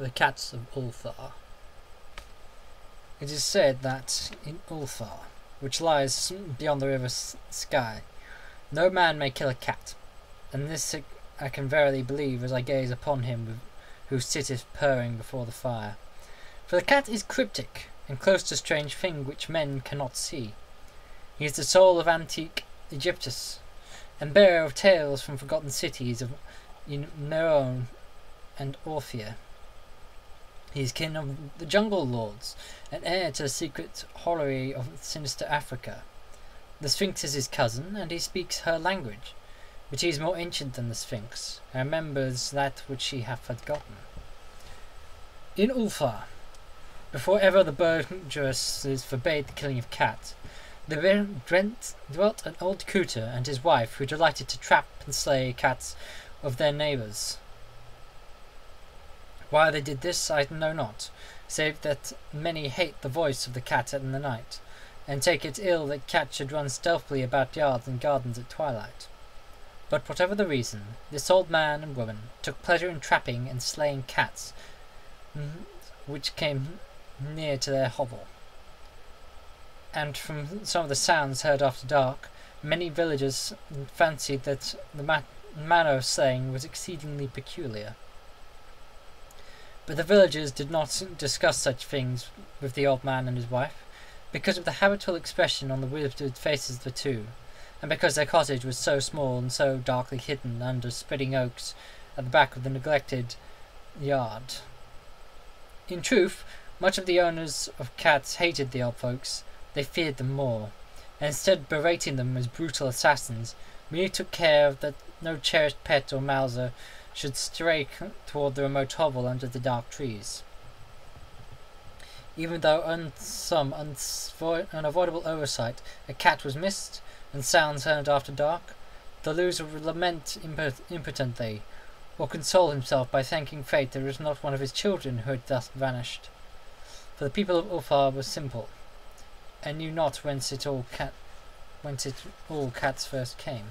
The Cats of Ulthar. It is said that in Ulthar, which lies beyond the river Sky, no man may kill a cat, and this I can verily believe as I gaze upon him who sitteth purring before the fire. For the cat is cryptic, and close to strange thing which men cannot see. He is the soul of antique Egyptus, and bearer of tales from forgotten cities of Meroe and Orphea. He is kin of the jungle lords, and heir to the secret horary of sinister Africa. The Sphinx is his cousin, and he speaks her language, but he is more ancient than the Sphinx, and remembers that which she hath forgotten. In Ulthar, before ever the burgesses forbade the killing of cats, there dwelt an old cooter and his wife who delighted to trap and slay cats of their neighbours. Why they did this I know not, save that many hate the voice of the cat in the night, and take it ill that cats should run stealthily about yards and gardens at twilight. But whatever the reason, this old man and woman took pleasure in trapping and slaying cats which came near to their hovel. And from some of the sounds heard after dark, many villagers fancied that the manner of slaying was exceedingly peculiar. But the villagers did not discuss such things with the old man and his wife, because of the habitual expression on the withered faces of the two, and because their cottage was so small and so darkly hidden under spreading oaks at the back of the neglected yard. In truth, much of the owners of cats hated the old folks. They feared them more, and instead of berating them as brutal assassins, merely took care that no cherished pet or mouser should stray toward the remote hovel under the dark trees. Even though some unavoidable oversight, a cat was missed, and sounds heard after dark, the loser would lament impotently, or console himself by thanking fate that it was not one of his children who had thus vanished. For the people of Ulthar were simple, and knew not whence all cats first came.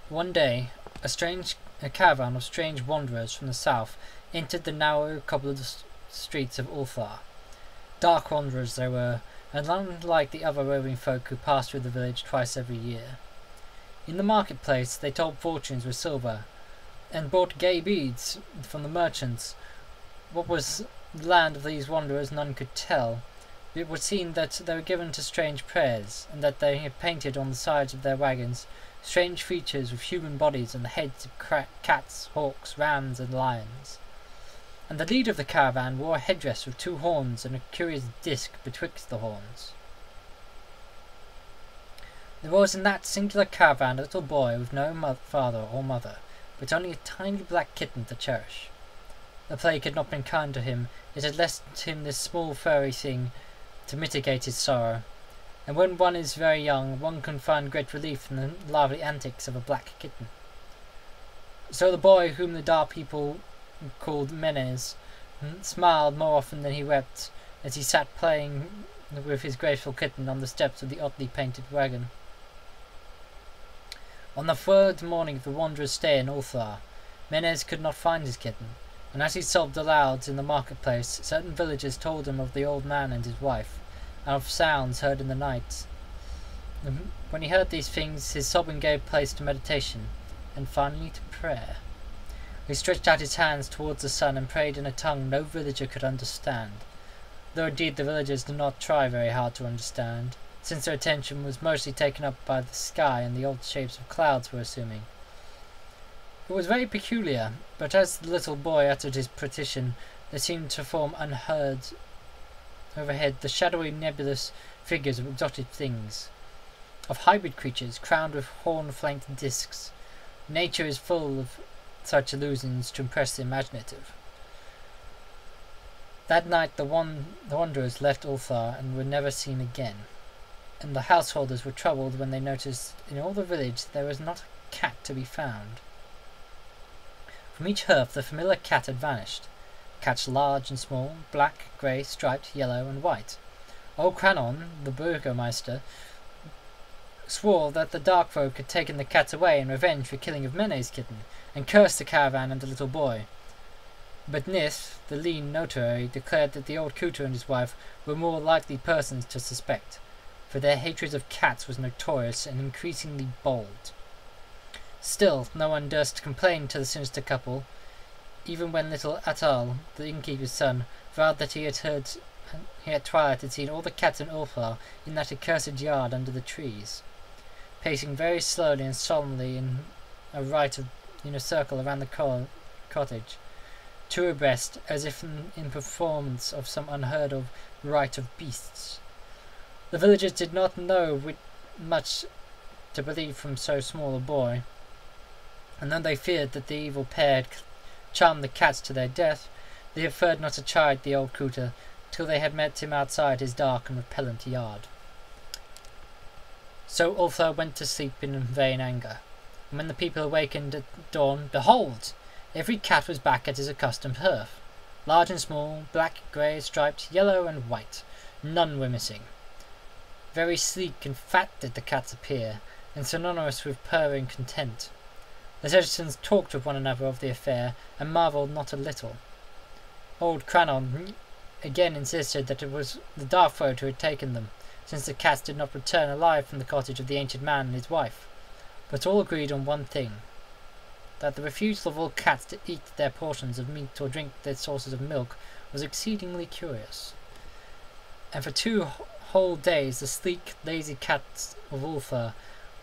One day, a caravan of strange wanderers from the south entered the narrow cobbled streets of Ulthar. Dark wanderers they were, and unlike the other roving folk who passed through the village twice every year. In the marketplace they told fortunes with silver, and bought gay beads from the merchants. What was the land of these wanderers none could tell. It would seem that they were given to strange prayers, and that they had painted on the sides of their wagons strange features with human bodies and the heads of cats, hawks, rams, and lions. And the leader of the caravan wore a headdress with two horns and a curious disc betwixt the horns. There was in that singular caravan a little boy with no father or mother, but only a tiny black kitten to cherish. The plague had not been kind to him, it had left him this small furry thing to mitigate his sorrow, and when one is very young, one can find great relief in the lively antics of a black kitten. So the boy, whom the Dar people called Menes, smiled more often than he wept, as he sat playing with his graceful kitten on the steps of the oddly painted wagon. On the third morning of the wanderer's stay in Ulthar, Menes could not find his kitten, and as he sobbed aloud in the marketplace, certain villagers told him of the old man and his wife, and of sounds heard in the night. When he heard these things, his sobbing gave place to meditation, and finally to prayer. He stretched out his hands towards the sun and prayed in a tongue no villager could understand, though indeed the villagers did not try very hard to understand, since their attention was mostly taken up by the sky and the odd shapes of clouds were assuming. It was very peculiar, but as the little boy uttered his petition, there seemed to form unheard overhead the shadowy nebulous figures of exotic things, of hybrid creatures crowned with horn-flanked discs. Nature is full of such illusions to impress the imaginative. That night the wanderers left Ulthar and were never seen again, and the householders were troubled when they noticed in all the village there was not a cat to be found. From each hearth the familiar cat had vanished. Cats large and small, black, grey, striped, yellow, and white. Old Cranon, the burgomeister, swore that the dark folk had taken the cat away in revenge for killing of Mene's kitten, and cursed the caravan and the little boy. But Nith, the lean notary, declared that the old Cooter and his wife were more likely persons to suspect, for their hatred of cats was notorious and increasingly bold. Still, no one durst complain to the sinister couple, even when little Atal, the innkeeper's son, vowed that he at twilight had seen all the cats in Ulthar in that accursed yard under the trees, pacing very slowly and solemnly in a circle around the cottage, two abreast, as if in performance of some unheard of rite of beasts. The villagers did not know much to believe from so small a boy, and though they feared that the evil pair had charmed the cats to their death, they preferred not to chide the old Cooter till they had met him outside his dark and repellent yard. So Ulthar went to sleep in vain anger, and when the people awakened at dawn, behold! Every cat was back at his accustomed hearth. Large and small, black, grey, striped, yellow and white. None were missing. Very sleek and fat did the cats appear, and synonymous with purring content. The citizens talked with one another of the affair, and marvelled not a little. Old Crannon again insisted that it was the dark folk who had taken them, since the cats did not return alive from the cottage of the ancient man and his wife. But all agreed on one thing, that the refusal of all cats to eat their portions of meat or drink their sources of milk was exceedingly curious. And for 2 whole days the sleek, lazy cats of Ulthar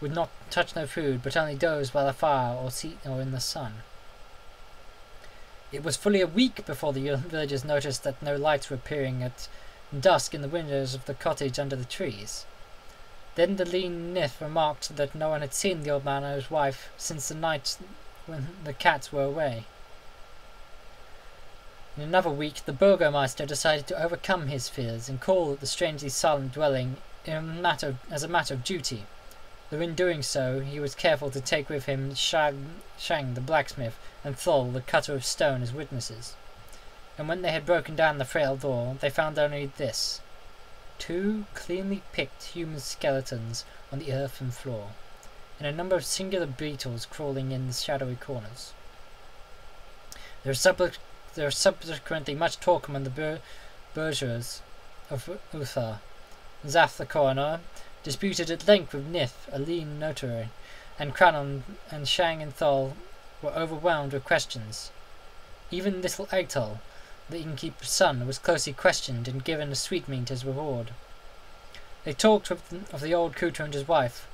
would not touch no food, but only doze by the fire or in the sun. It was fully a week before the villagers noticed that no lights were appearing at dusk in the windows of the cottage under the trees. Then the lean Nith remarked that no one had seen the old man and his wife since the night when the cats were away. In another week the burgomaster decided to overcome his fears and call at the strangely silent dwelling as a matter of duty, though in doing so he was careful to take with him Shang the blacksmith and Thol the cutter of stone as witnesses. And when they had broken down the frail door, they found only this: 2 cleanly picked human skeletons on the earthen floor, and a number of singular beetles crawling in the shadowy corners. There was subsequently much talk among the bourgeois of Ulthar. Zath the coroner disputed at length with Nith, a lean notary, and Crannon and Shang and Thol were overwhelmed with questions. Even little Egtal, the innkeeper's son, was closely questioned and given a sweetmeat as reward. They talked of the old Cooter and his wife,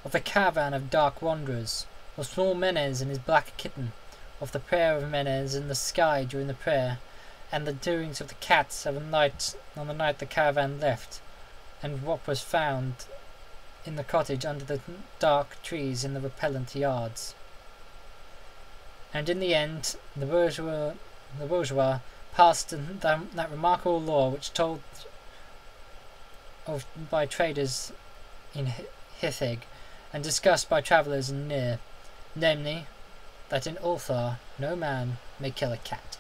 of the caravan of dark wanderers, of small Menez and his black kitten, of the prayer of Menez in the sky during the prayer, and the doings of the cats on the night the caravan left, and what was found in the cottage under the dark trees in the repellent yards. And in the end, the bourgeois passed that remarkable law which told of by traders in Hithig, and discussed by travellers in Nir, namely, that in Ulthar no man may kill a cat.